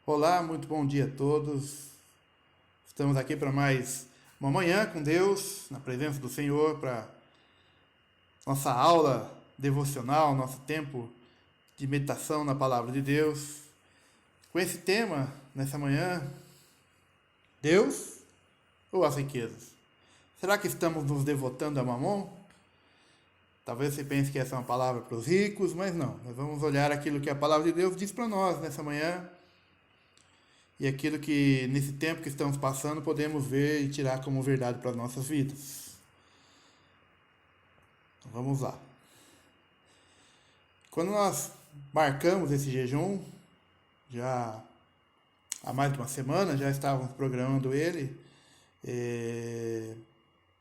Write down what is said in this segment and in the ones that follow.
Olá, muito bom dia a todos. Estamos aqui para mais uma manhã com Deus, na presença do Senhor, para nossa aula devocional, nosso tempo de meditação na palavra de Deus. Com esse tema, nessa manhã, Deus ou as riquezas? Será que estamos nos devotando a Mamon? Talvez você pense que essa é uma palavra para os ricos, mas não. Nós vamos olhar aquilo que a palavra de Deus diz para nós nessa manhã e aquilo que, nesse tempo que estamos passando, podemos ver e tirar como verdade para as nossas vidas. Então, vamos lá. Quando nós marcamos esse jejum, já há mais de uma semana, já estávamos programando ele,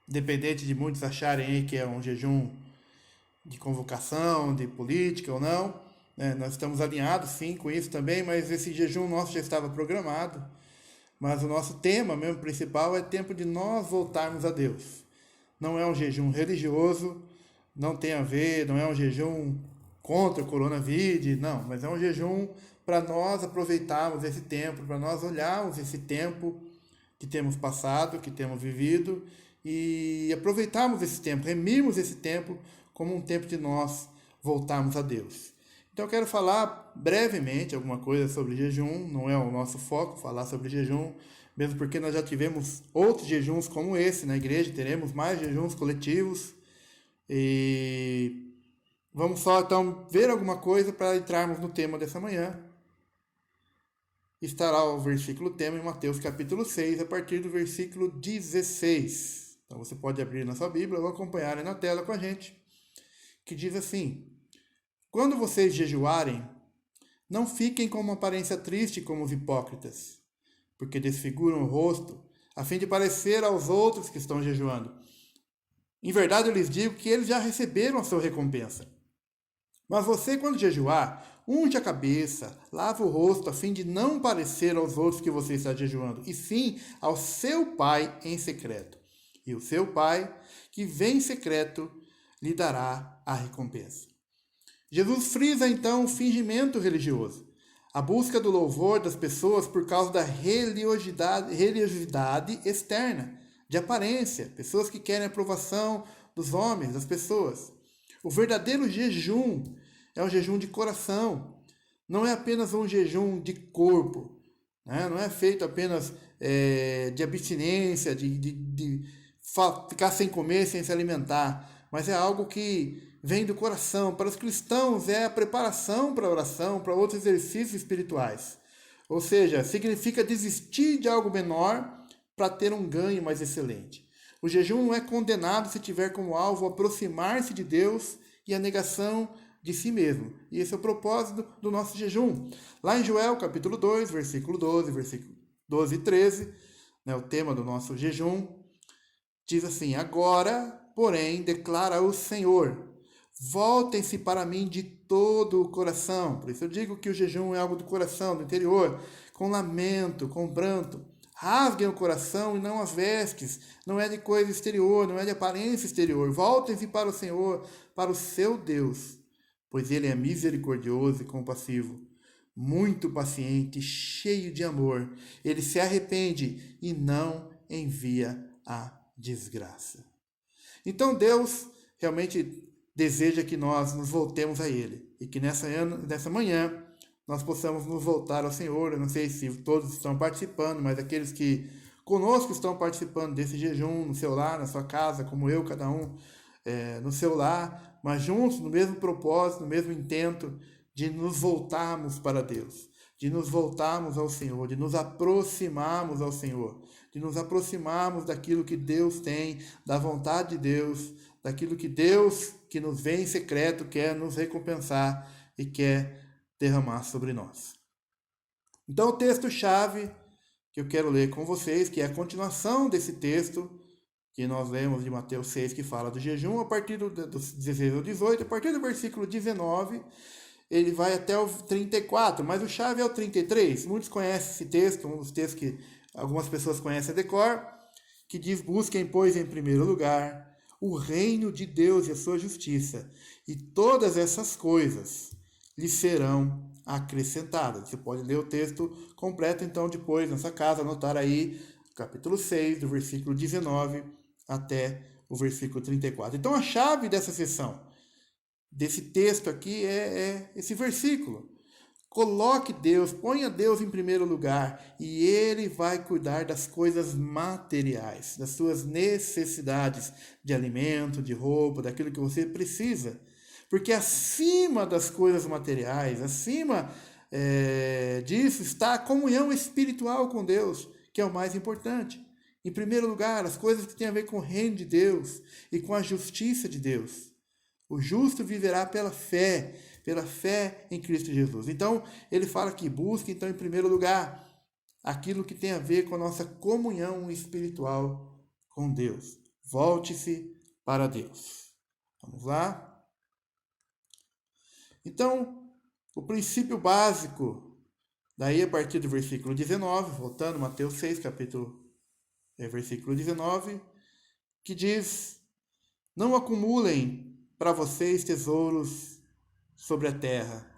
independente de muitos acharem aí que é um jejum de convocação, de política ou não, né? Nós estamos alinhados sim com isso também, mas esse jejum nosso já estava programado. Mas o nosso tema mesmo principal é tempo de nós voltarmos a Deus. Não é um jejum religioso, não tem a ver, não é um jejum contra o coronavírus, não, mas é um jejum para nós aproveitarmos esse tempo, para nós olharmos esse tempo que temos passado, que temos vivido e aproveitarmos esse tempo, remirmos esse tempo como um tempo de nós voltarmos a Deus. Então eu quero falar brevemente alguma coisa sobre jejum, não é o nosso foco falar sobre jejum, mesmo porque nós já tivemos outros jejuns como esse na igreja, teremos mais jejuns coletivos e vamos só então ver alguma coisa para entrarmos no tema dessa manhã. Estará o versículo tema em Mateus capítulo 6, a partir do versículo 16. Então você pode abrir na sua Bíblia ou acompanhar aí na tela com a gente, que diz assim: quando vocês jejuarem, não fiquem com uma aparência triste como os hipócritas, porque desfiguram o rosto, a fim de parecer aos outros que estão jejuando. Em verdade eu lhes digo que eles já receberam a sua recompensa. Mas você, quando jejuar, unge a cabeça, lava o rosto, a fim de não parecer aos outros que você está jejuando, e sim ao seu Pai em secreto. E o seu Pai, que vem em secreto, lhe dará a recompensa. Jesus frisa então o fingimento religioso, a busca do louvor das pessoas por causa da religiosidade externa, de aparência, pessoas que querem a aprovação dos homens, das pessoas. O verdadeiro jejum é um jejum de coração, não é apenas um jejum de corpo, né? Não é feito apenas de abstinência, de ficar sem comer, sem se alimentar, mas é algo que vem do coração. Para os cristãos é a preparação para a oração, para outros exercícios espirituais. Ou seja, significa desistir de algo menor para ter um ganho mais excelente. O jejum não é condenado se tiver como alvo aproximar-se de Deus e a negação de si mesmo. E esse é o propósito do nosso jejum. Lá em Joel, capítulo 2, versículo 12, versículo 12 e 13, né, o tema do nosso jejum, diz assim: agora, porém, declara o Senhor, voltem-se para mim de todo o coração. Por isso eu digo que o jejum é algo do coração, do interior, com lamento, com pranto. Rasguem o coração e não as vestes. Não é de coisa exterior, não é de aparência exterior. Voltem-se para o Senhor, para o seu Deus, pois ele é misericordioso e compassivo, muito paciente, cheio de amor. Ele se arrepende e não envia a desgraça. Então Deus realmente deseja que nós nos voltemos a Ele e que nessa manhã nós possamos nos voltar ao Senhor. Eu não sei se todos estão participando, mas aqueles que conosco estão participando desse jejum no seu lar, na sua casa, como eu, cada um no seu lar, mas juntos no mesmo propósito, no mesmo intento de nos voltarmos para Deus, de nos voltarmos ao Senhor, de nos aproximarmos ao Senhor, de nos aproximarmos daquilo que Deus tem, da vontade de Deus, daquilo que Deus, que nos vem em secreto, quer nos recompensar e quer derramar sobre nós. Então o texto-chave que eu quero ler com vocês, que é a continuação desse texto que nós lemos de Mateus 6, que fala do jejum, a partir do 16 ao 18, a partir do versículo 19, ele vai até o 34, mas o chave é o 33. Muitos conhecem esse texto, um dos textos que algumas pessoas conhecem a decor, que diz: busquem, pois, em primeiro lugar o reino de Deus e a sua justiça, e todas essas coisas lhes serão acrescentadas. Você pode ler o texto completo, então, depois, na sua casa, anotar aí, capítulo 6, do versículo 19 até o versículo 34. Então, a chave dessa sessão, desse texto aqui, é esse versículo. Coloque Deus, ponha Deus em primeiro lugar e Ele vai cuidar das coisas materiais, das suas necessidades de alimento, de roupa, daquilo que você precisa. Porque acima das coisas materiais, acima disso está a comunhão espiritual com Deus, que é o mais importante. Em primeiro lugar, as coisas que têm a ver com o reino de Deus e com a justiça de Deus. O justo viverá pela fé em Cristo Jesus. Então, ele fala que busque, então, em primeiro lugar, aquilo que tem a ver com a nossa comunhão espiritual com Deus. Volte-se para Deus. Vamos lá? Então, o princípio básico, daí a partir do versículo 19, voltando, Mateus 6, versículo 19, que diz: não acumulem para vocês tesouros sobre a terra,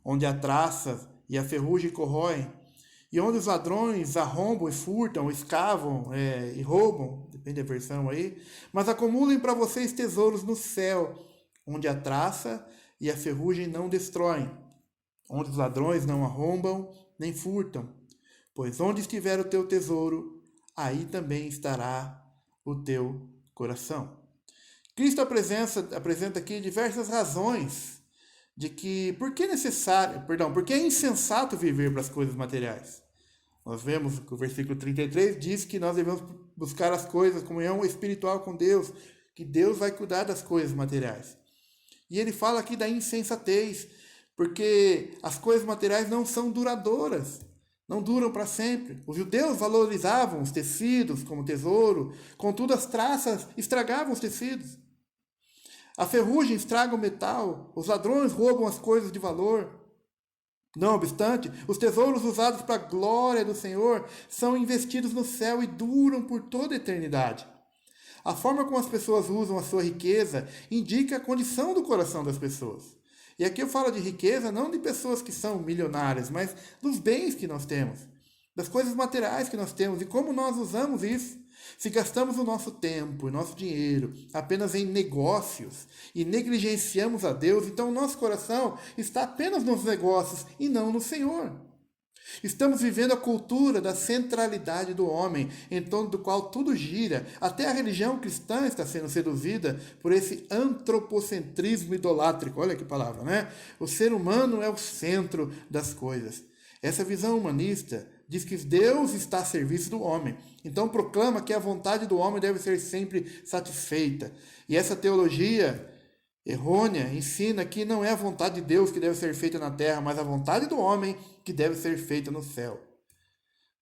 onde a traça e a ferrugem corroem, e onde os ladrões arrombam e furtam, escavam e roubam, depende da versão aí, mas acumulem para vocês tesouros no céu, onde a traça e a ferrugem não destroem, onde os ladrões não arrombam nem furtam, pois onde estiver o teu tesouro, aí também estará o teu coração. Cristo apresenta aqui diversas razões de que por que é insensato viver para as coisas materiais. Nós vemos que o versículo 33 diz que nós devemos buscar as coisas, comunhão espiritual com Deus, que Deus vai cuidar das coisas materiais. E ele fala aqui da insensatez, porque as coisas materiais não são duradouras, não duram para sempre. Os judeus valorizavam os tecidos como tesouro, contudo as traças estragavam os tecidos. A ferrugem estraga o metal, os ladrões roubam as coisas de valor. Não obstante, os tesouros usados para a glória do Senhor são investidos no céu e duram por toda a eternidade. A forma como as pessoas usam a sua riqueza indica a condição do coração das pessoas. E aqui eu falo de riqueza não de pessoas que são milionárias, mas dos bens que nós temos, das coisas materiais que nós temos e como nós usamos isso. Se gastamos o nosso tempo e nosso dinheiro apenas em negócios e negligenciamos a Deus, então o nosso coração está apenas nos negócios e não no Senhor. Estamos vivendo a cultura da centralidade do homem, em torno do qual tudo gira. Até a religião cristã está sendo seduzida por esse antropocentrismo idolátrico. Olha que palavra, né? O ser humano é o centro das coisas. Essa visão humanista diz que Deus está a serviço do homem. Então proclama que a vontade do homem deve ser sempre satisfeita. E essa teologia errônea ensina que não é a vontade de Deus que deve ser feita na terra, mas a vontade do homem que deve ser feita no céu.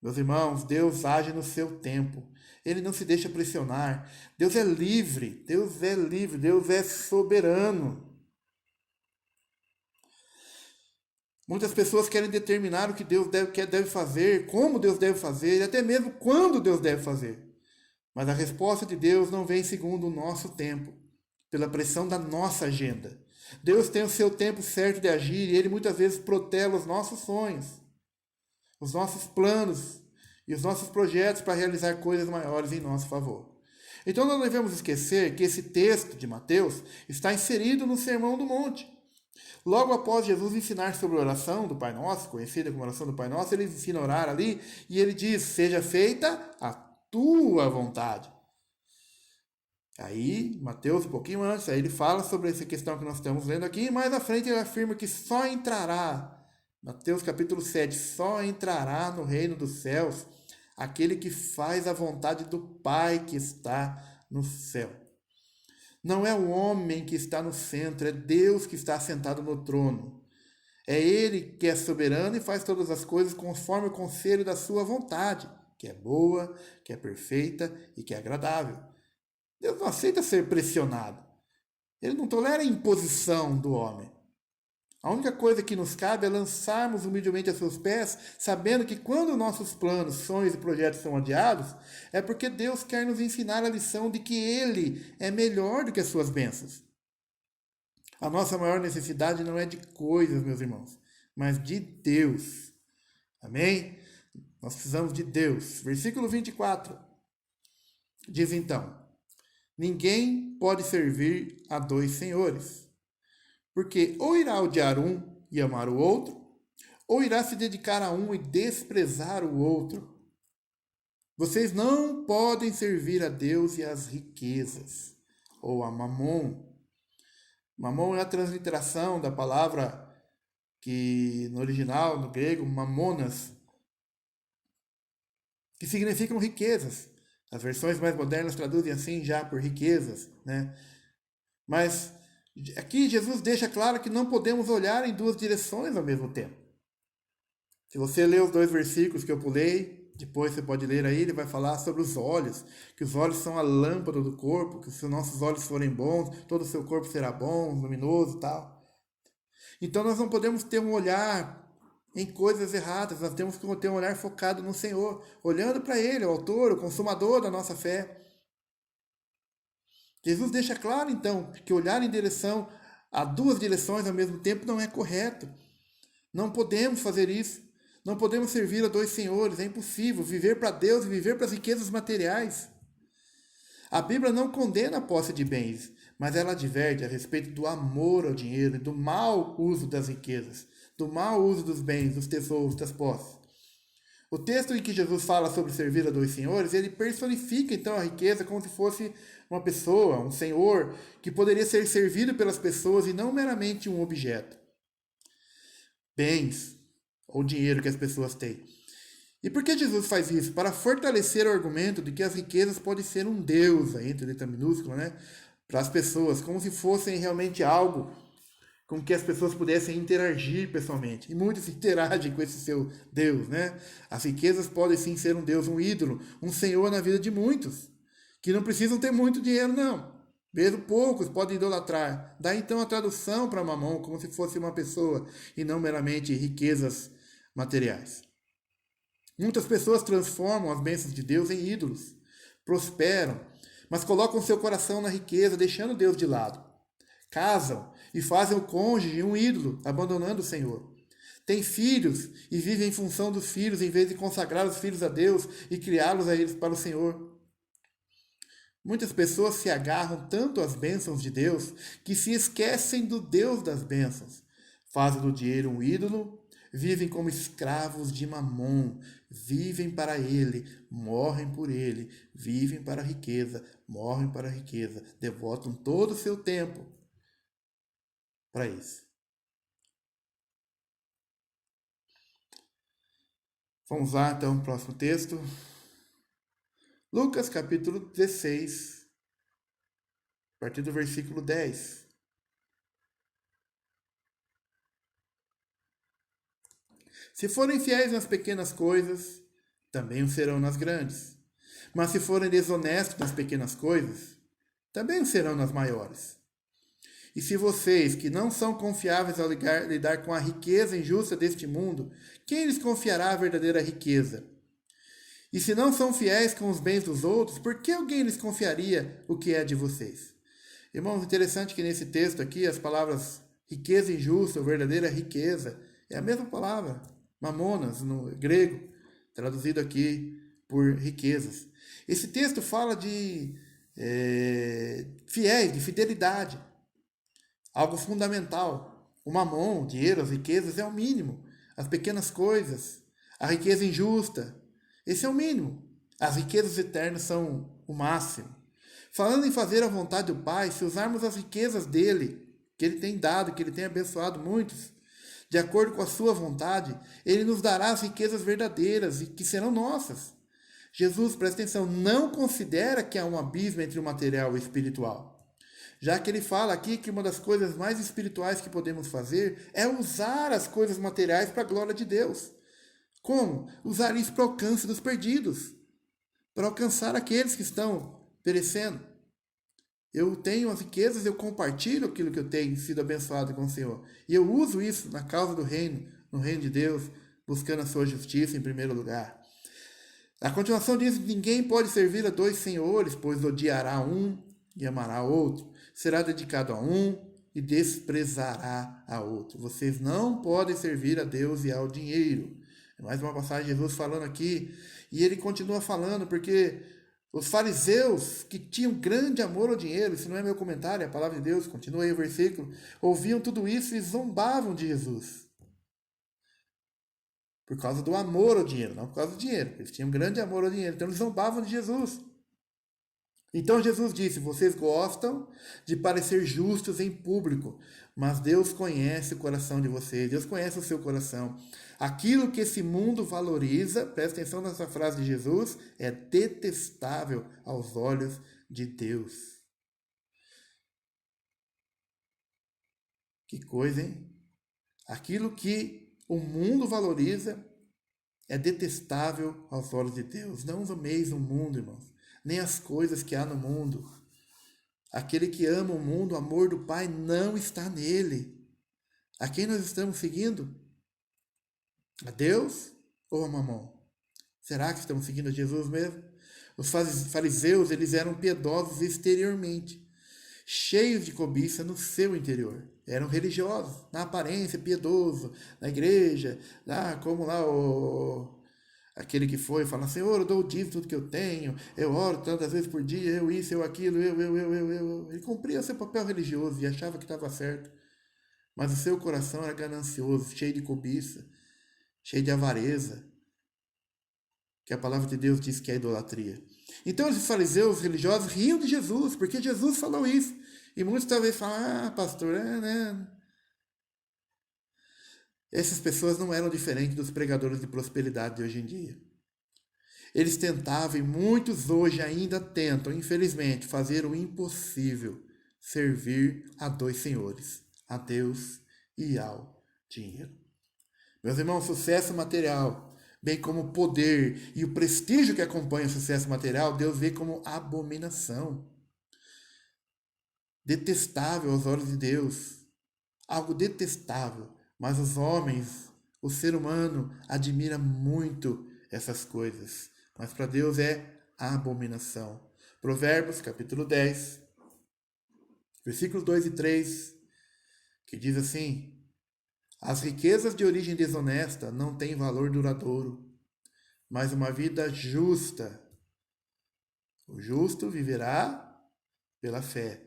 Meus irmãos, Deus age no seu tempo. Ele não se deixa pressionar. Deus é livre, Deus é soberano. Muitas pessoas querem determinar o que Deus deve fazer, como Deus deve fazer, e até mesmo quando Deus deve fazer. Mas a resposta de Deus não vem segundo o nosso tempo, pela pressão da nossa agenda. Deus tem o seu tempo certo de agir e Ele muitas vezes protela os nossos sonhos, os nossos planos e os nossos projetos para realizar coisas maiores em nosso favor. Então não devemos esquecer que esse texto de Mateus está inserido no Sermão do Monte. Logo após Jesus ensinar sobre a oração do Pai Nosso, conhecida como oração do Pai Nosso, ele ensina a orar ali e ele diz: seja feita a tua vontade. Aí, Mateus, um pouquinho antes, aí ele fala sobre essa questão que nós estamos lendo aqui, e mais à frente ele afirma que só entrará, Mateus capítulo 7, só entrará no reino dos céus aquele que faz a vontade do Pai que está no céu. Não é o homem que está no centro, é Deus que está sentado no trono. É Ele que é soberano e faz todas as coisas conforme o conselho da sua vontade, que é boa, que é perfeita e que é agradável. Deus não aceita ser pressionado. Ele não tolera a imposição do homem. A única coisa que nos cabe é lançarmos humildemente a seus pés, sabendo que quando nossos planos, sonhos e projetos são adiados, é porque Deus quer nos ensinar a lição de que Ele é melhor do que as suas bênçãos. A nossa maior necessidade não é de coisas, meus irmãos, mas de Deus. Amém? Nós precisamos de Deus. Versículo 24. Diz então: ninguém pode servir a dois senhores, porque ou irá odiar um e amar o outro, ou irá se dedicar a um e desprezar o outro. Vocês não podem servir a Deus e às riquezas, ou a Mamon. Mamon é a transliteração da palavra que no original, no grego, mamonas, que significam riquezas. As versões mais modernas traduzem assim já por riquezas, né? Mas aqui Jesus deixa claro que não podemos olhar em duas direções ao mesmo tempo. Se você ler os 2 versículos que eu pulei, depois você pode ler aí, ele vai falar sobre os olhos, que os olhos são a lâmpada do corpo, que se os nossos olhos forem bons, todo o seu corpo será bom, luminoso e tal. Então nós não podemos ter um olhar em coisas erradas, nós temos que ter um olhar focado no Senhor, olhando para Ele, o autor, o consumador da nossa fé. Jesus deixa claro, então, que olhar em direção a duas direções ao mesmo tempo não é correto. Não podemos fazer isso. Não podemos servir a dois senhores. É impossível viver para Deus e viver para as riquezas materiais. A Bíblia não condena a posse de bens, mas ela adverte a respeito do amor ao dinheiro e do mau uso das riquezas, do mau uso dos bens, dos tesouros, das posses. O texto em que Jesus fala sobre servir a dois senhores, ele personifica então a riqueza como se fosse uma pessoa, um senhor, que poderia ser servido pelas pessoas e não meramente um objeto. Bens, ou dinheiro que as pessoas têm. E por que Jesus faz isso? Para fortalecer o argumento de que as riquezas podem ser um Deus, aí, entre letra minúscula, né? Para as pessoas, como se fossem realmente algo com que as pessoas pudessem interagir pessoalmente. E muitos interagem com esse seu Deus, né? As riquezas podem sim ser um Deus, um ídolo, um senhor na vida de muitos, que não precisam ter muito dinheiro, não. Mesmo poucos podem idolatrar. Dá então a tradução para Mamon como se fosse uma pessoa e não meramente riquezas materiais. Muitas pessoas transformam as bênçãos de Deus em ídolos, prosperam, mas colocam seu coração na riqueza, deixando Deus de lado. Casam e fazem o cônjuge um ídolo, abandonando o Senhor. Têm filhos e vivem em função dos filhos, em vez de consagrar os filhos a Deus e criá-los a eles para o Senhor. Muitas pessoas se agarram tanto às bênçãos de Deus que se esquecem do Deus das bênçãos. Fazem do dinheiro um ídolo, vivem como escravos de Mamon, vivem para ele, morrem por ele, vivem para a riqueza, morrem para a riqueza, devotam todo o seu tempo para isso. Vamos lá então para o próximo texto. Lucas capítulo 16, a partir do versículo 10. Se forem fiéis nas pequenas coisas, também o serão nas grandes. Mas se forem desonestos nas pequenas coisas, também o serão nas maiores. E se vocês, que não são confiáveis ao lidar com a riqueza injusta deste mundo, quem lhes confiará a verdadeira riqueza? E se não são fiéis com os bens dos outros, por que alguém lhes confiaria o que é de vocês? Irmãos, interessante que nesse texto aqui, as palavras riqueza injusta ou verdadeira riqueza, é a mesma palavra, mamonas, no grego, traduzido aqui por riquezas. Esse texto fala de fiéis, de fidelidade, algo fundamental. O mamon, o dinheiro, as riquezas é o mínimo. As pequenas coisas, a riqueza injusta, esse é o mínimo. As riquezas eternas são o máximo. Falando em fazer a vontade do Pai, se usarmos as riquezas dele, que ele tem dado, que ele tem abençoado muitos, de acordo com a sua vontade, ele nos dará as riquezas verdadeiras e que serão nossas. Jesus, presta atenção, não considera que há um abismo entre o material e o espiritual. Já que ele fala aqui que uma das coisas mais espirituais que podemos fazer é usar as coisas materiais para a glória de Deus. Como? Usar isso para o alcance dos perdidos, para alcançar aqueles que estão perecendo. Eu tenho as riquezas, eu compartilho aquilo que eu tenho sido abençoado com o Senhor. E eu uso isso na causa do reino, no reino de Deus, buscando a sua justiça em primeiro lugar. A continuação diz: ninguém pode servir a dois senhores, pois odiará um e amará outro. Será dedicado a um e desprezará a outro. Vocês não podem servir a Deus e ao dinheiro. É mais uma passagem de Jesus falando aqui. E ele continua falando porque os fariseus, que tinham grande amor ao dinheiro, isso não é meu comentário, é a palavra de Deus, continua aí o versículo, ouviam tudo isso e zombavam de Jesus. Por causa do amor ao dinheiro, não por causa do dinheiro. Eles tinham grande amor ao dinheiro, então eles zombavam de Jesus. Então Jesus disse: vocês gostam de parecer justos em público, mas Deus conhece o coração de vocês, Deus conhece o seu coração. Aquilo que esse mundo valoriza, presta atenção nessa frase de Jesus, é detestável aos olhos de Deus. Que coisa, hein? Aquilo que o mundo valoriza é detestável aos olhos de Deus. Não ameis o mundo, irmãos, nem as coisas que há no mundo. Aquele que ama o mundo, o amor do Pai não está nele. A quem nós estamos seguindo? A Deus ou a Mamon? Será que estamos seguindo a Jesus mesmo? Os fariseus, eles eram piedosos exteriormente, cheios de cobiça no seu interior. Eram religiosos, na aparência, piedoso, na igreja, como lá aquele que foi, fala: Senhor, eu dou o dízimo tudo que eu tenho, eu oro tantas vezes por dia, eu isso, eu aquilo, eu. Ele cumpria seu papel religioso e achava que estava certo. Mas o seu coração era ganancioso, cheio de cobiça, cheio de avareza, que a palavra de Deus diz que é idolatria. Então esses fariseus religiosos riam de Jesus, porque Jesus falou isso. E muitos talvez falam: pastor, né? Essas pessoas não eram diferentes dos pregadores de prosperidade de hoje em dia. Eles tentavam, e muitos hoje ainda tentam, infelizmente, fazer o impossível: servir a dois senhores, a Deus e ao dinheiro. Meus irmãos, sucesso material, bem como o poder e o prestígio que acompanha o sucesso material, Deus vê como abominação. Detestável aos olhos de Deus. Algo detestável. Mas os homens, o ser humano, admira muito essas coisas. Mas para Deus é abominação. Provérbios, capítulo 10, versículos 2 e 3, que diz assim: as riquezas de origem desonesta não têm valor duradouro, mas uma vida justa. O justo viverá pela fé.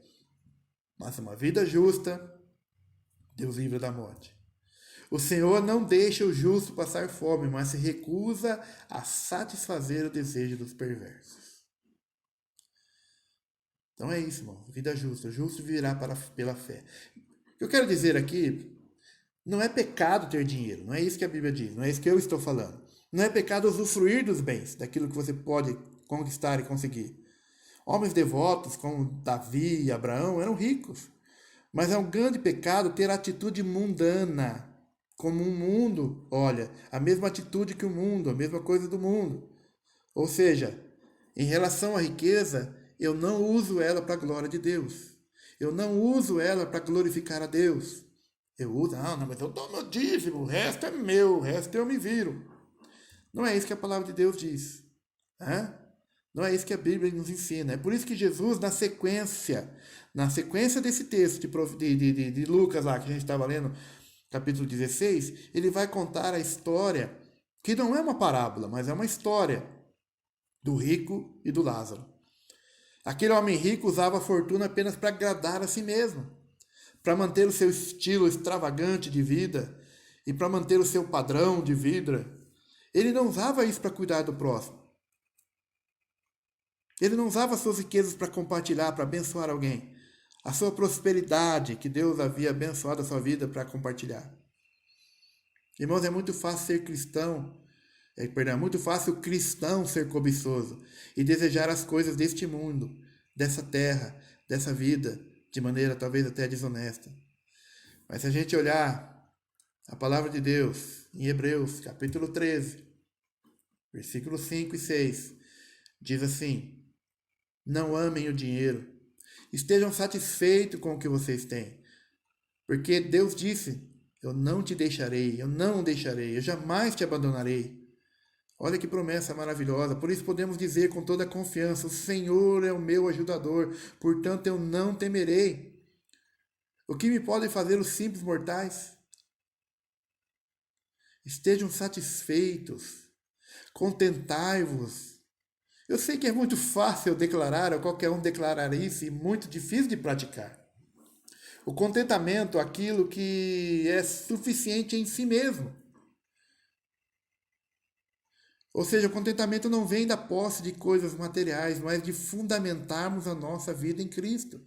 Mas uma vida justa, Deus livra da morte. O Senhor não deixa o justo passar fome, mas se recusa a satisfazer o desejo dos perversos. Então é isso, irmão. Vida justa. O justo viverá pela fé. O que eu quero dizer aqui, não é pecado ter dinheiro. Não é isso que a Bíblia diz. Não é isso que eu estou falando. Não é pecado usufruir dos bens, daquilo que você pode conquistar e conseguir. Homens devotos como Davi e Abraão eram ricos. Mas é um grande pecado ter atitude mundana, como um mundo olha, a mesma atitude que o mundo, a mesma coisa do mundo. Ou seja, em relação à riqueza, eu não uso ela para a glória de Deus. Eu não uso ela para glorificar a Deus. Eu uso, não, mas eu dou meu dízimo, o resto é meu, o resto eu me viro. Não é isso que a palavra de Deus diz. Não é isso que a Bíblia nos ensina. É por isso que Jesus, na sequência desse texto de Lucas lá, que a gente estava lendo, capítulo 16, ele vai contar a história, que não é uma parábola, mas é uma história do rico e do Lázaro. Aquele homem rico usava a fortuna apenas para agradar a si mesmo, para manter o seu estilo extravagante de vida e para manter o seu padrão de vida. Ele não usava isso para cuidar do próximo. Ele não usava suas riquezas para compartilhar, para abençoar alguém. A sua prosperidade, que Deus havia abençoado a sua vida, para compartilhar. Irmãos, é muito fácil ser cristão, é muito fácil o cristão ser cobiçoso e desejar as coisas deste mundo, dessa terra, dessa vida, de maneira talvez até desonesta. Mas se a gente olhar a palavra de Deus em Hebreus, capítulo 13, versículos 5 e 6, diz assim: não amem o dinheiro, estejam satisfeitos com o que vocês têm, porque Deus disse: eu não te deixarei, eu não deixarei, eu jamais te abandonarei. Olha que promessa maravilhosa. Por isso podemos dizer com toda a confiança: o Senhor é o meu ajudador, portanto eu não temerei. O que me podem fazer os simples mortais? Estejam satisfeitos, contentai-vos. Eu sei que é muito fácil eu declarar, ou qualquer um declarar isso, e muito difícil de praticar. O contentamento, aquilo que é suficiente em si mesmo. Ou seja, o contentamento não vem da posse de coisas materiais, mas de fundamentarmos a nossa vida em Cristo,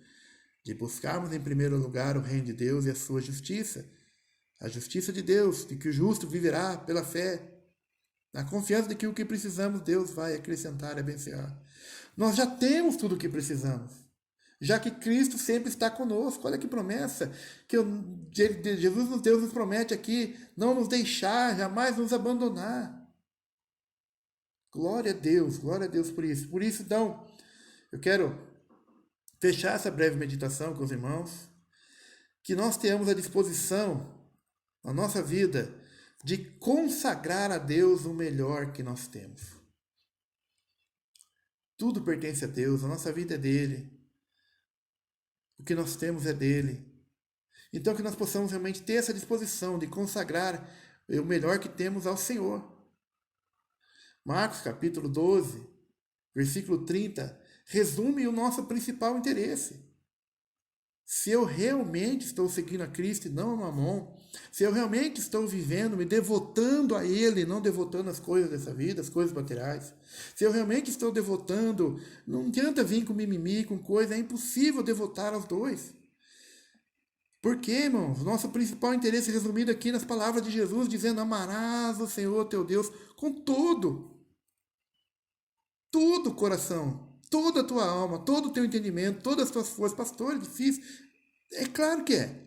de buscarmos em primeiro lugar o reino de Deus e a sua justiça, a justiça de Deus, de que o justo viverá pela fé, na confiança de que o que precisamos Deus vai acrescentar e abençoar. Nós já temos tudo o que precisamos, já que Cristo sempre está conosco. Olha que promessa que Jesus, Deus nos promete aqui, não nos deixar, jamais nos abandonar. Glória a Deus por isso. Por isso, então, eu quero fechar essa breve meditação com os irmãos, que nós tenhamos a disposição, na nossa vida, de consagrar a Deus o melhor que nós temos. Tudo pertence a Deus, a nossa vida é dele, o que nós temos é dele. Então, que nós possamos realmente ter essa disposição de consagrar o melhor que temos ao Senhor. Marcos capítulo 12, versículo 30, resume o nosso principal interesse. Se eu realmente estou seguindo a Cristo e não a Mamon, se eu realmente estou vivendo, me devotando a Ele, não devotando as coisas dessa vida, as coisas materiais, se eu realmente estou devotando, não adianta vir com mimimi, com coisa, é impossível devotar aos dois. Por quê, irmãos? Nosso principal interesse é resumido aqui nas palavras de Jesus, dizendo: amarás o Senhor teu Deus com todo o coração, toda a tua alma, todo o teu entendimento, todas as tuas forças. Pastor, é difícil. É claro que é.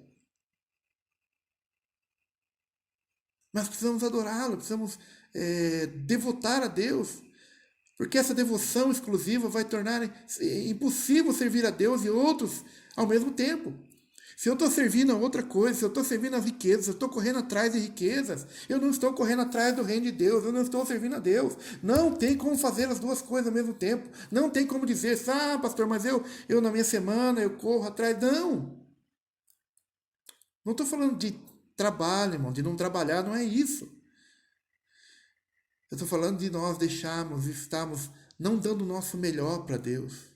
Mas precisamos adorá-lo, precisamos devotar a Deus, porque essa devoção exclusiva vai tornar impossível servir a Deus e outros ao mesmo tempo. Se eu estou servindo a outra coisa, se eu estou servindo as riquezas, se eu estou correndo atrás de riquezas, eu não estou correndo atrás do reino de Deus, eu não estou servindo a Deus. Não tem como fazer as duas coisas ao mesmo tempo. Não tem como dizer, pastor, mas eu na minha semana, eu corro atrás. Não. Não estou falando de trabalho, irmão, de não trabalhar, não é isso. Eu estou falando de nós deixarmos, estarmos não dando o nosso melhor para Deus,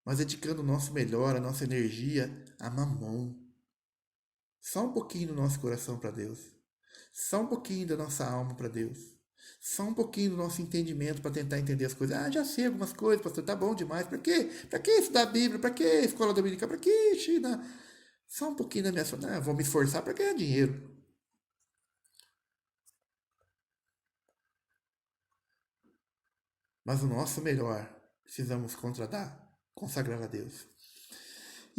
mas dedicando o nosso melhor, a nossa energia a Mamon. Só um pouquinho do nosso coração para Deus. Só um pouquinho da nossa alma para Deus. Só um pouquinho do nosso entendimento para tentar entender as coisas. Já sei algumas coisas, pastor, tá bom demais. Para quê? Para que estudar a Bíblia? Para que escola dominical? Para que China? Só um pouquinho da minha... vou me esforçar para ganhar dinheiro. Mas o nosso melhor precisamos consagrar a Deus.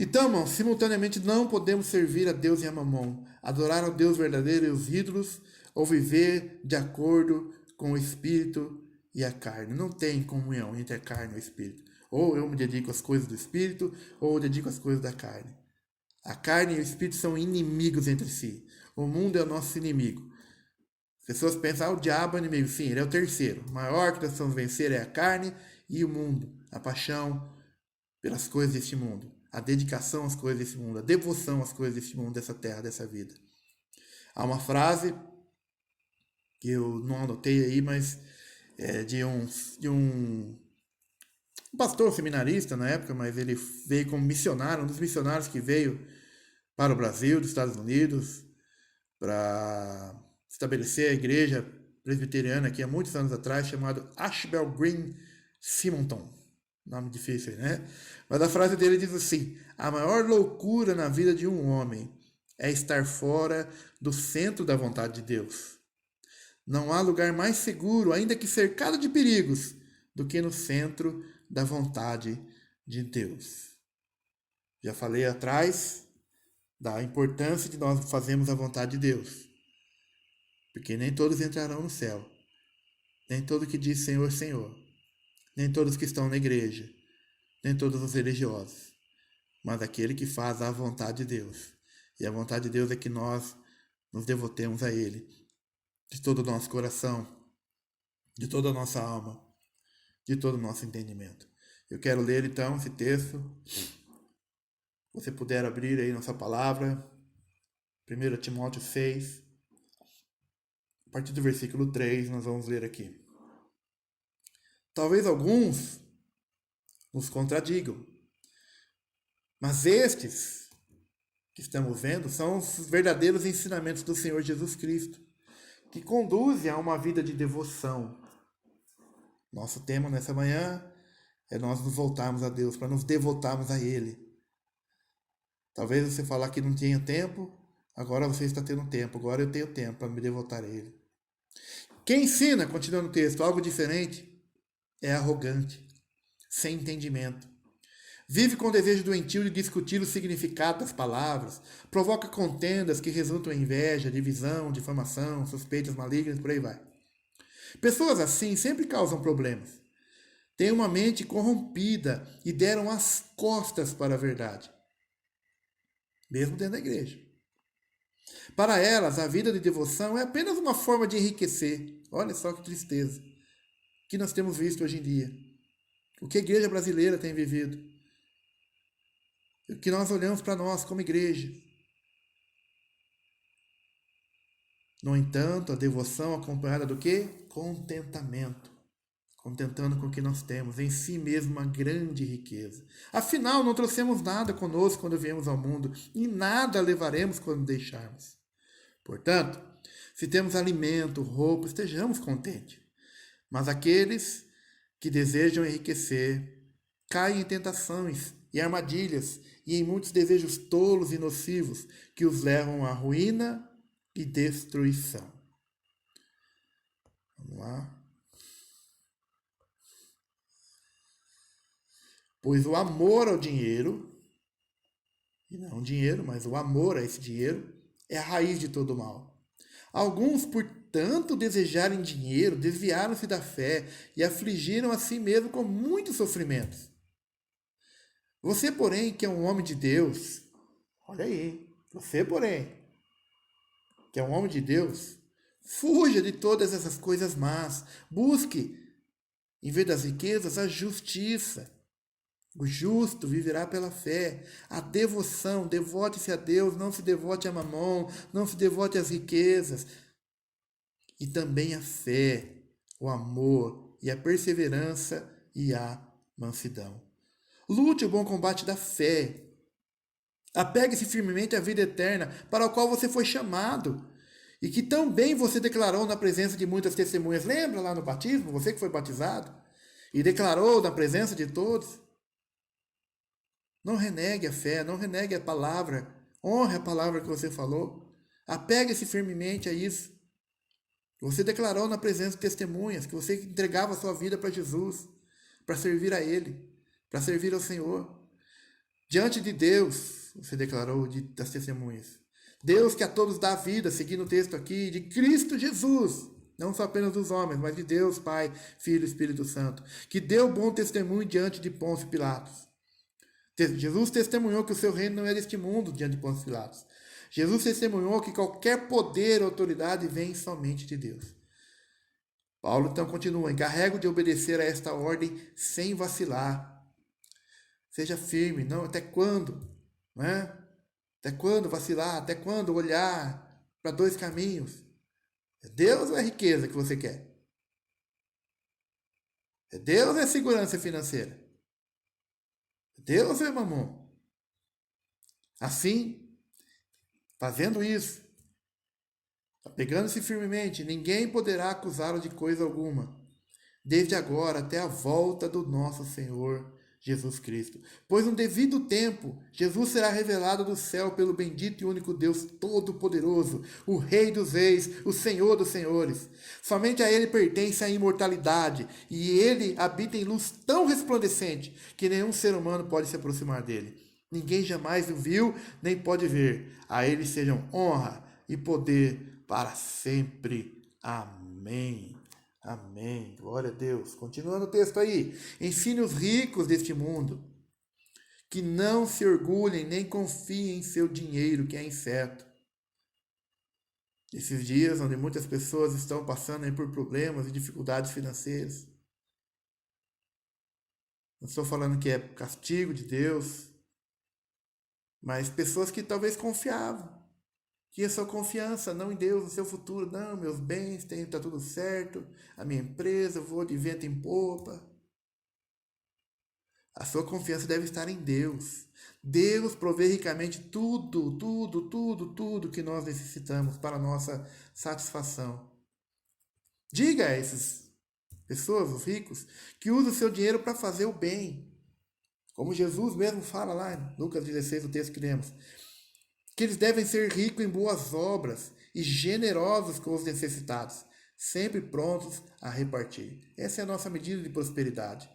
Então, irmãos, simultaneamente não podemos servir a Deus e a Mamon, adorar ao Deus verdadeiro e os ídolos, ou viver de acordo com o Espírito e a carne. Não tem comunhão entre a carne e o Espírito. Ou eu me dedico às coisas do Espírito, ou eu dedico às coisas da carne. A carne e o Espírito são inimigos entre si. O mundo é o nosso inimigo. As pessoas pensam, o diabo é inimigo. Sim, ele é o terceiro. O maior que nós precisamos vencer é a carne e o mundo. A paixão pelas coisas deste mundo. A dedicação às coisas desse mundo. A devoção às coisas deste mundo, dessa terra, dessa vida. Há uma frase que eu não anotei aí, mas é de um pastor seminarista na época, mas ele veio como missionário, um dos missionários que veio para o Brasil, dos Estados Unidos, para estabelecer a igreja presbiteriana aqui há muitos anos atrás, chamado Ashbel Green Simonton. Nome difícil, né? Mas a frase dele diz assim: a maior loucura na vida de um homem é estar fora do centro da vontade de Deus. Não há lugar mais seguro, ainda que cercado de perigos, do que no centro da vontade de Deus. Já falei atrás da importância de nós fazermos a vontade de Deus. Porque nem todos entrarão no céu. Nem todo que diz Senhor, Senhor. Nem todos que estão na igreja. Nem todos os religiosos. Mas aquele que faz a vontade de Deus. E a vontade de Deus é que nós nos devotemos a Ele. De todo o nosso coração. De toda a nossa alma. De todo o nosso entendimento. Eu quero ler então esse texto. você puder abrir aí nossa palavra, 1 Timóteo 6, a partir do versículo 3, nós vamos ler aqui. Talvez alguns nos contradigam, mas estes que estamos vendo são os verdadeiros ensinamentos do Senhor Jesus Cristo, que conduzem a uma vida de devoção. Nosso tema nessa manhã é nós nos voltarmos a Deus, para nos devotarmos a Ele. Talvez você falar que não tinha tempo, agora você está tendo tempo, agora eu tenho tempo para me devotar a Ele. Quem ensina, continuando o texto, algo diferente, é arrogante, sem entendimento. Vive com o desejo doentio de discutir o significado das palavras, provoca contendas que resultam em inveja, divisão, difamação, suspeitas malignas, por aí vai. Pessoas assim sempre causam problemas. Têm uma mente corrompida e deram as costas para a verdade, mesmo dentro da igreja. Para elas, a vida de devoção é apenas uma forma de enriquecer. Olha só que tristeza que nós temos visto hoje em dia. O que a igreja brasileira tem vivido. O que nós olhamos para nós como igreja. No entanto, a devoção acompanhada do quê? Contentamento. Contentando com o que nós temos, em si mesmo uma grande riqueza. Afinal, não trouxemos nada conosco quando viemos ao mundo, e nada levaremos quando deixarmos. Portanto, se temos alimento, roupa, estejamos contentes. Mas aqueles que desejam enriquecer caem em tentações e armadilhas e em muitos desejos tolos e nocivos que os levam à ruína e destruição. Vamos lá. Pois o amor ao dinheiro, e não o dinheiro, mas o amor a esse dinheiro, é a raiz de todo o mal. Alguns, por tanto desejarem dinheiro, desviaram-se da fé e afligiram a si mesmo com muitos sofrimentos. Você, porém, que é um homem de Deus, olha aí, você, porém, que é um homem de Deus, fuja de todas essas coisas más, busque, em vez das riquezas, a justiça. O justo viverá pela fé. A devoção, devote-se a Deus, não se devote a mamon, não se devote às riquezas. E também a fé, o amor e a perseverança e a mansidão. Lute o bom combate da fé. Apegue-se firmemente à vida eterna para a qual você foi chamado e que tão bem você declarou na presença de muitas testemunhas. Lembra lá no batismo, você que foi batizado e declarou na presença de todos? Não renegue a fé, não renegue a palavra. Honre a palavra que você falou. Apegue-se firmemente a isso. Você declarou na presença de testemunhas que você entregava a sua vida para Jesus, para servir a Ele, para servir ao Senhor. Diante de Deus, você declarou das testemunhas. Deus que a todos dá vida, seguindo o texto aqui, de Cristo Jesus. Não só apenas dos homens, mas de Deus, Pai, Filho e Espírito Santo. Que deu bom testemunho diante de Pôncio Pilatos. Jesus testemunhou que o seu reino não é deste mundo diante de Pôncio Pilatos. Jesus testemunhou que qualquer poder ou autoridade vem somente de Deus. Paulo então continua: encarrego de obedecer a esta ordem sem vacilar. Seja firme, não, até quando? Não é? Até quando vacilar? Até quando olhar para dois caminhos? É Deus ou é riqueza que você quer? É Deus ou é segurança financeira? Deus é mamon. Assim, fazendo isso, apegando-se firmemente, ninguém poderá acusá-lo de coisa alguma, desde agora até a volta do nosso Senhor Jesus Cristo. Pois no devido tempo, Jesus será revelado do céu pelo bendito e único Deus Todo-Poderoso, o Rei dos Reis, o Senhor dos Senhores. Somente a Ele pertence a imortalidade, e Ele habita em luz tão resplandecente que nenhum ser humano pode se aproximar dele. Ninguém jamais o viu, nem pode ver. A Ele sejam honra e poder para sempre. Amém. Amém. Glória a Deus. Continuando o texto aí. Ensine os ricos deste mundo que não se orgulhem nem confiem em seu dinheiro, que é incerto. Esses dias onde muitas pessoas estão passando por problemas e dificuldades financeiras. Não estou falando que é castigo de Deus. mas pessoas que talvez confiavam, que a sua confiança não em Deus, no seu futuro, não, meus bens, tá tudo certo, a minha empresa, eu vou de vento em popa. A sua confiança deve estar em Deus. Deus provê ricamente tudo que nós necessitamos para a nossa satisfação. Diga a essas pessoas, os ricos, que usem o seu dinheiro para fazer o bem. Como Jesus mesmo fala lá em Lucas 16, o texto que lemos. Que eles devem ser ricos em boas obras e generosos com os necessitados, sempre prontos a repartir. Essa é a nossa medida de prosperidade.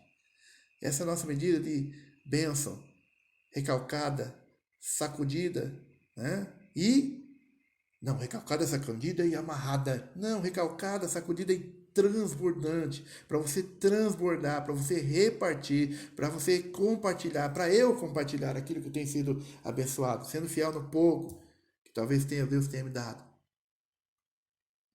Essa é a nossa medida de bênção, recalcada, sacudida, né? Não, recalcada, sacudida e amarrada. Não, recalcada, sacudida e transbordante. Para você transbordar, para você repartir, para você compartilhar, para eu compartilhar aquilo que tem sido abençoado, sendo fiel no pouco, que talvez Deus tenha me dado.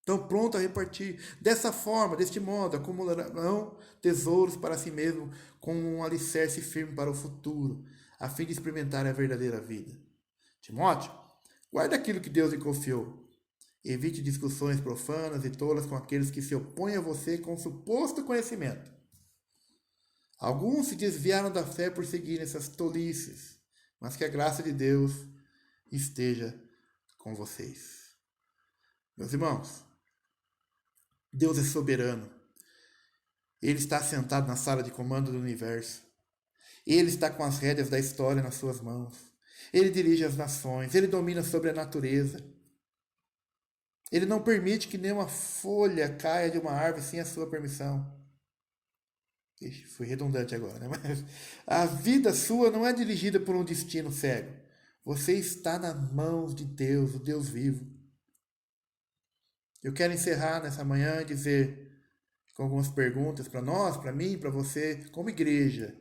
Então, pronto a repartir. Dessa forma, deste modo, acumularão tesouros para si mesmo, com um alicerce firme para o futuro, a fim de experimentar a verdadeira vida. Timóteo, guarda aquilo que Deus lhe confiou. Evite discussões profanas e tolas com aqueles que se opõem a você com suposto conhecimento. Alguns se desviaram da fé por seguirem essas tolices, mas que a graça de Deus esteja com vocês. Meus irmãos, Deus é soberano. Ele está sentado na sala de comando do universo. Ele está com as rédeas da história nas suas mãos. Ele dirige as nações. Ele domina sobre a natureza. Ele não permite que nenhuma folha caia de uma árvore sem a sua permissão. Ixi, fui redundante agora, né? Mas a vida sua não é dirigida por um destino cego. Você está nas mãos de Deus, o Deus vivo. Eu quero encerrar nessa manhã e dizer, com algumas perguntas para nós, para mim, para você, como igreja.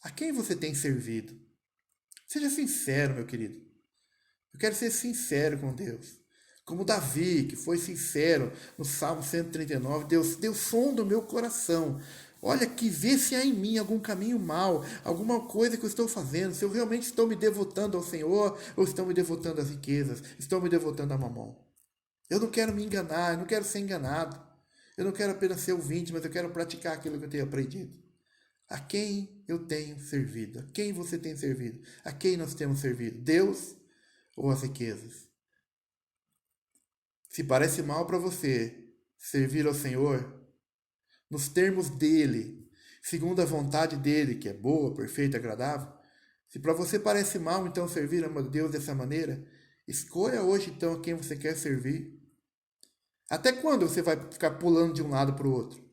A quem você tem servido? Seja sincero, meu querido. Eu quero ser sincero com Deus. Como Davi, que foi sincero no Salmo 139, Deus sonda o meu coração. Olha, que vê se há em mim algum caminho mau, alguma coisa que eu estou fazendo, se eu realmente estou me devotando ao Senhor ou estou me devotando às riquezas, estou me devotando a mamão. Eu não quero me enganar, eu não quero ser enganado. Eu não quero apenas ser ouvinte, mas eu quero praticar aquilo que eu tenho aprendido. A quem eu tenho servido? A quem você tem servido? A quem nós temos servido? Deus ou as riquezas? Se parece mal para você servir ao Senhor, nos termos dele, segundo a vontade dele, que é boa, perfeita, agradável, se para você parece mal, então, servir a Deus dessa maneira, escolha hoje, então, a quem você quer servir. Até quando você vai ficar pulando de um lado para o outro?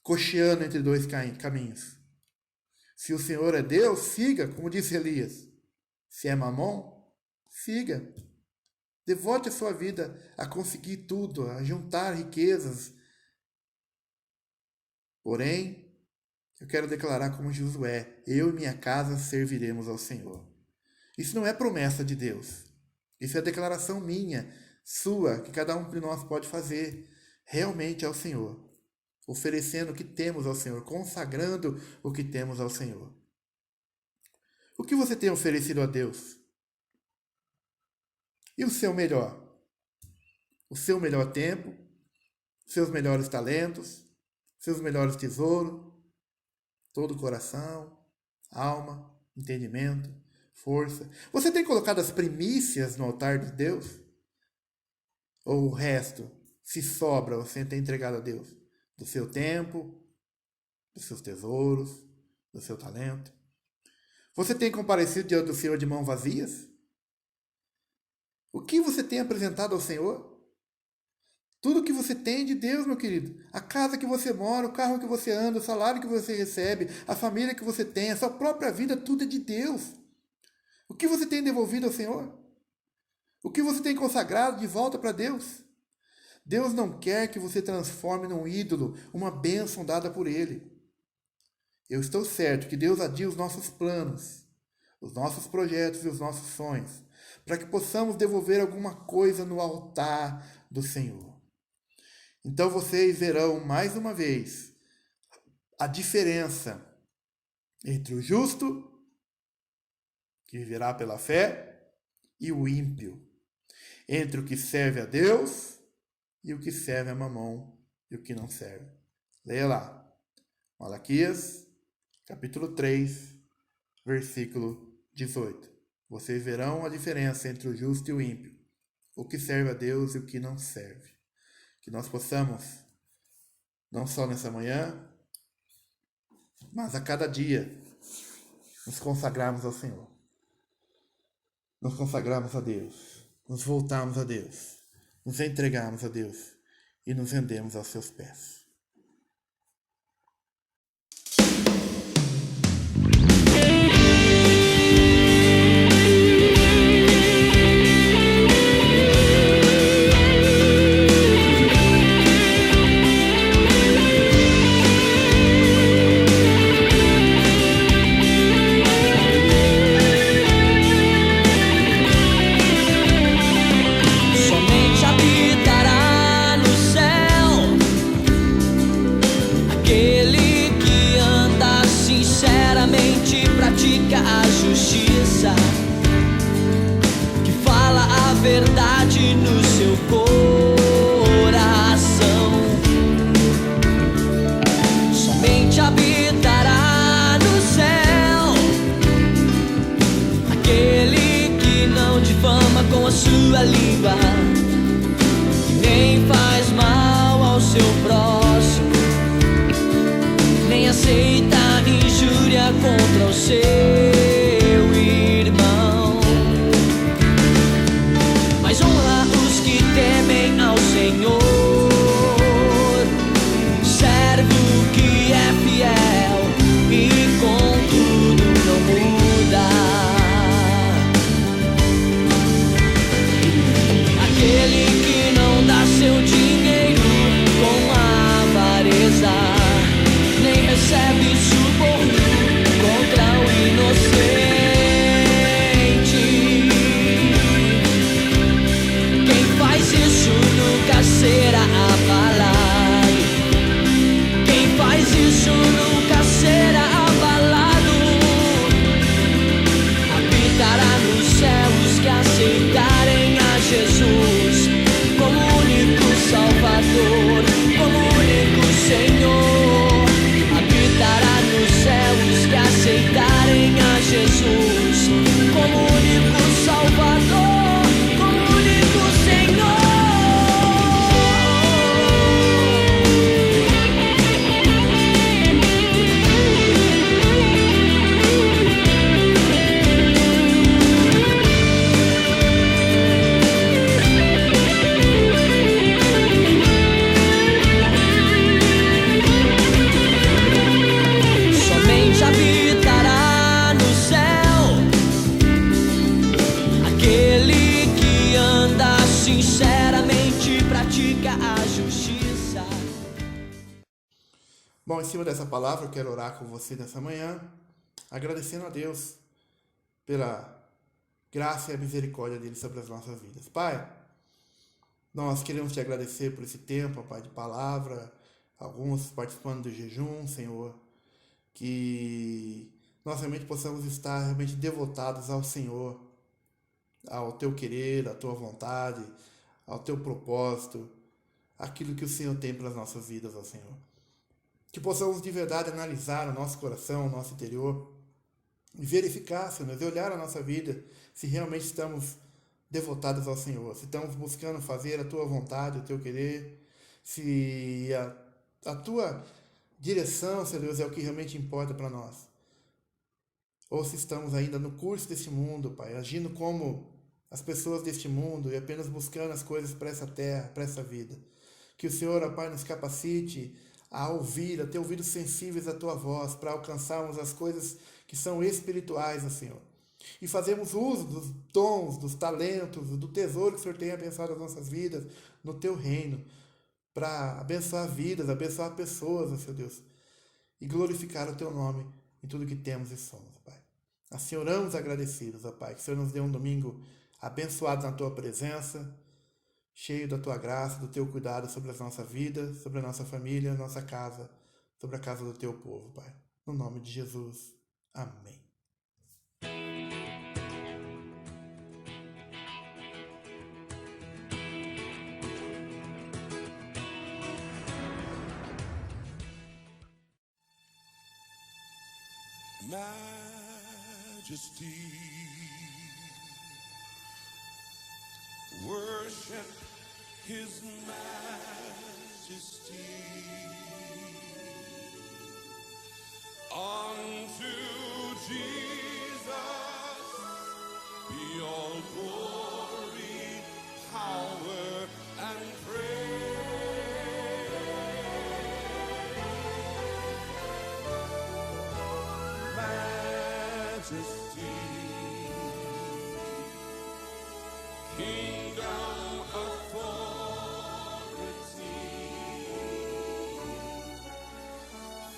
Cocheando entre dois caminhos. Se o Senhor é Deus, siga, como disse Elias. Se é mamon, siga. Devote a sua vida a conseguir tudo, a juntar riquezas. Porém, eu quero declarar como Josué, eu e minha casa serviremos ao Senhor. Isso não é promessa de Deus. Isso é declaração minha, sua, que cada um de nós pode fazer realmente ao Senhor. Oferecendo o que temos ao Senhor, consagrando o que temos ao Senhor. O que você tem oferecido a Deus? E o seu melhor? O seu melhor tempo, seus melhores talentos, seus melhores tesouros, todo o coração, alma, entendimento, força. Você tem colocado as primícias no altar de Deus? Ou o resto, se sobra, você tem entregado a Deus? Do seu tempo, dos seus tesouros, do seu talento? Você tem comparecido diante do Senhor de mãos vazias? O que você tem apresentado ao Senhor? Tudo que você tem de Deus, meu querido. A casa que você mora, o carro que você anda, o salário que você recebe, a família que você tem, a sua própria vida, tudo é de Deus. O que você tem devolvido ao Senhor? O que você tem consagrado de volta para Deus? Deus não quer que você transforme num ídolo uma bênção dada por Ele. Eu estou certo que Deus adia os nossos planos, os nossos projetos e os nossos sonhos, para que possamos devolver alguma coisa no altar do Senhor. Então vocês verão mais uma vez a diferença entre o justo, que viverá pela fé, e o ímpio, entre o que serve a Deus e o que serve a Mamon e o que não serve. Leia lá, Malaquias, capítulo 3, versículo 18. Vocês verão a diferença entre o justo e o ímpio, o que serve a Deus e o que não serve. Que nós possamos, não só nessa manhã, mas a cada dia, nos consagrarmos ao Senhor. Nos consagrarmos a Deus, nos voltarmos a Deus, nos entregarmos a Deus e nos rendemos aos seus pés. A justiça, que fala a verdade no seu coração, somente habitará no céu aquele que não difama com a sua língua, nem faz mal ao seu próximo, nem aceita injúria contra o seu irmão, mas honra os que temem ao Senhor, serve o que é fiel e contudo não muda. Aquele que não dá seu dinheiro com avareza, nem recebe suborno contra o inocente. Quem faz isso nunca será abalado. Quem faz isso nunca será abalado. Habitará nos céus que aceitarem a Jesus como único Salvador, como único Senhor. Habitará nos céus que aceitarem a Jesus como único Salvador, como único Senhor. Habitará no céu aquele que anda sinceramente e pratica a justiça. Bom, em cima dessa palavra eu quero orar com você nessa manhã, agradecendo a Deus pela graça e a misericórdia dele sobre as nossas vidas. Pai, nós queremos te agradecer por esse tempo, Pai, de palavra, alguns participando do jejum, Senhor, que nós realmente possamos estar realmente devotados ao Senhor, ao teu querer, à tua vontade, ao teu propósito, aquilo que o Senhor tem para as nossas vidas, ó Senhor. Que possamos de verdade analisar o nosso coração, o nosso interior, e verificar, Senhor, e olhar a nossa vida, se realmente estamos devotados ao Senhor, se estamos buscando fazer a tua vontade, o teu querer, se a tua direção, Senhor Deus, é o que realmente importa para nós. Ou se estamos ainda no curso deste mundo, Pai, agindo como as pessoas deste mundo e apenas buscando as coisas para essa terra, para essa vida. Que o Senhor, ó Pai, nos capacite a ouvir, a ter ouvidos sensíveis à tua voz, para alcançarmos as coisas que são espirituais, ó Senhor. E fazermos uso dos dons, dos talentos, do tesouro que o Senhor tem abençoado as nossas vidas no teu reino, para abençoar vidas, abençoar pessoas, ó Senhor Deus, e glorificar o teu nome em tudo que temos e somos, Pai. Assim oramos agradecidos, ó Pai, que o Senhor nos dê um domingo abençoado na tua presença, cheio da tua graça, do teu cuidado sobre a nossa vida, sobre a nossa família, nossa casa, sobre a casa do teu povo, Pai. No nome de Jesus. Amém. majesty. Worship his majesty. Unto Jesus be all glory, power, and praise. Majesty, kingdom, authority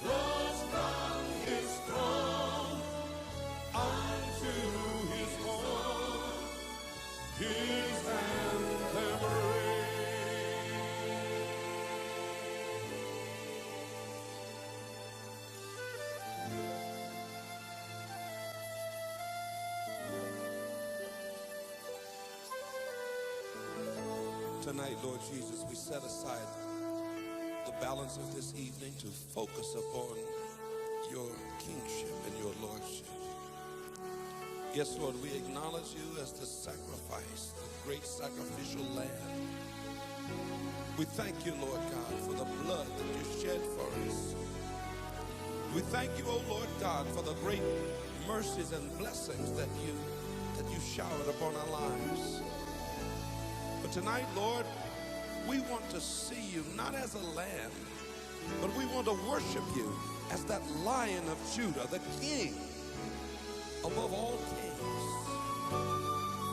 flows from his throne unto his home, his anthem Tonight, Lord Jesus, we set aside the balance of this evening to focus upon your kingship and your lordship. Yes, Lord, we acknowledge you as the sacrifice, the great sacrificial lamb. We thank you, Lord God, for the blood that you shed for us. We thank you, oh Lord God, for the great mercies and blessings that you showered upon our lives. But tonight, Lord, we want to see you not as a lamb, but we want to worship you as that Lion of Judah, the King above all kings.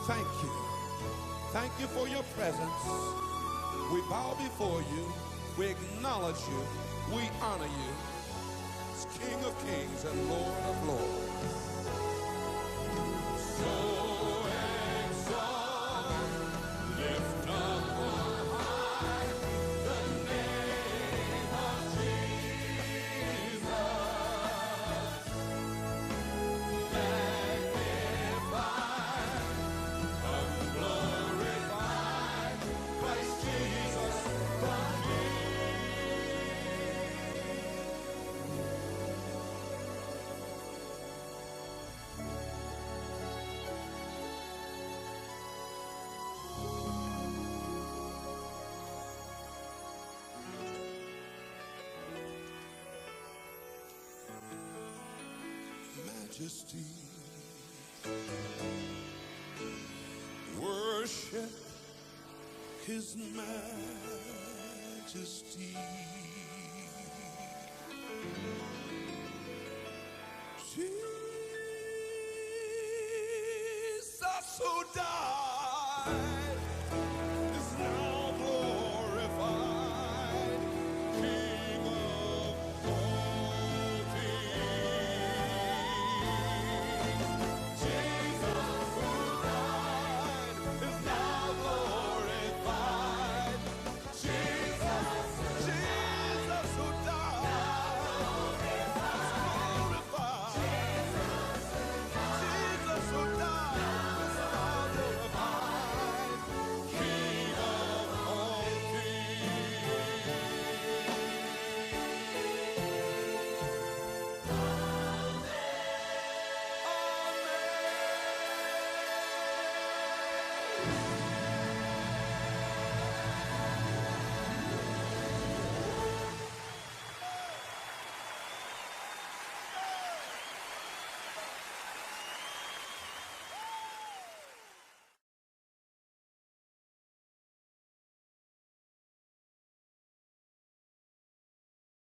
Thank you. Thank you for your presence. We bow before you. We acknowledge you. We honor you as King of kings and Lord of lords. So lift up on high the name of Jesus. Magnify and glorify Christ Jesus the majesty. Worship his majesty. Jesus who died